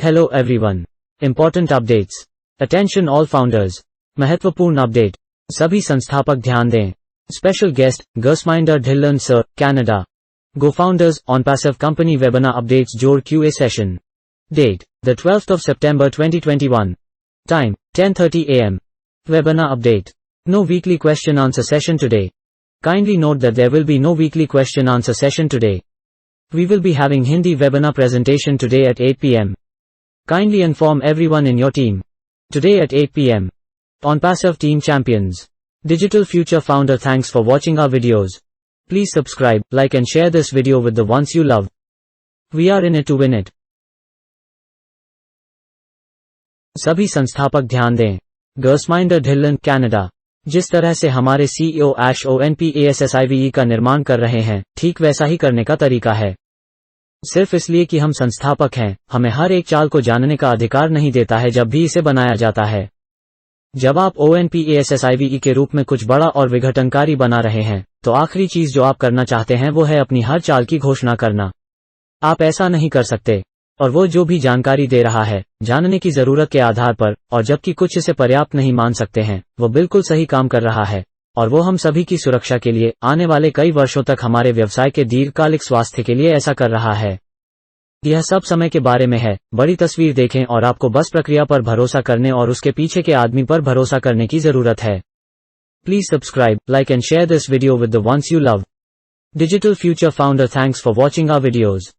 Hello everyone. Important updates. Attention all founders. महत्वपूर्ण update. सभी संस्थापक ध्यान दें. Special guest, Gersminder Dhillon Sir, Canada. GoFounders, ONPASSIVE Company Webinar Updates Jor QA Session. Date, the 12th of September 2021. Time, 10:30 a.m. Webinar Update. No weekly question answer session today. Kindly note that there will be no weekly question answer session today. We will be having Hindi webinar presentation today at 8 p.m. Kindly inform everyone in your team. Today at 8 p.m. ONPASSIVE Team Champions. Digital Future Founder. Thanks for watching our videos. Please subscribe, like and share this video with the ones you love. We are in it to win it. सभी संस्थापक ध्यान दें. Gersminder Dhillon, Canada. जिस तरह से हमारे CEO ONPASSIVE का निर्माण कर रहे हैं, ठीक वैसा ही करने का तरीका है. सिर्फ इसलिए कि हम संस्थापक हैं, हमें हर एक चाल को जानने का अधिकार नहीं देता है जब भी इसे बनाया जाता है. जब आप ONPASSIVE के रूप में कुछ बड़ा और विघटनकारी बना रहे हैं, तो आखिरी चीज जो आप करना चाहते हैं वो है अपनी हर चाल की घोषणा करना. आप ऐसा नहीं कर सकते. और वो जो भी जानकारी दे रहा है, जानने की जरूरत के आधार पर, और जबकि कुछ इसे पर्याप्त नहीं मान सकते हैं, वो बिल्कुल सही काम कर रहा है. और वो हम सभी की सुरक्षा के लिए, आने वाले कई वर्षों तक हमारे व्यवसाय के दीर्घकालिक स्वास्थ्य के लिए ऐसा कर रहा है. यह सब समय के बारे में है. बड़ी तस्वीर देखें और आपको बस प्रक्रिया पर भरोसा करने और उसके पीछे के आदमी पर भरोसा करने की जरूरत है. Please subscribe, like and share this video with the ones you love. Digital Future Founder. Thanks for watching our videos.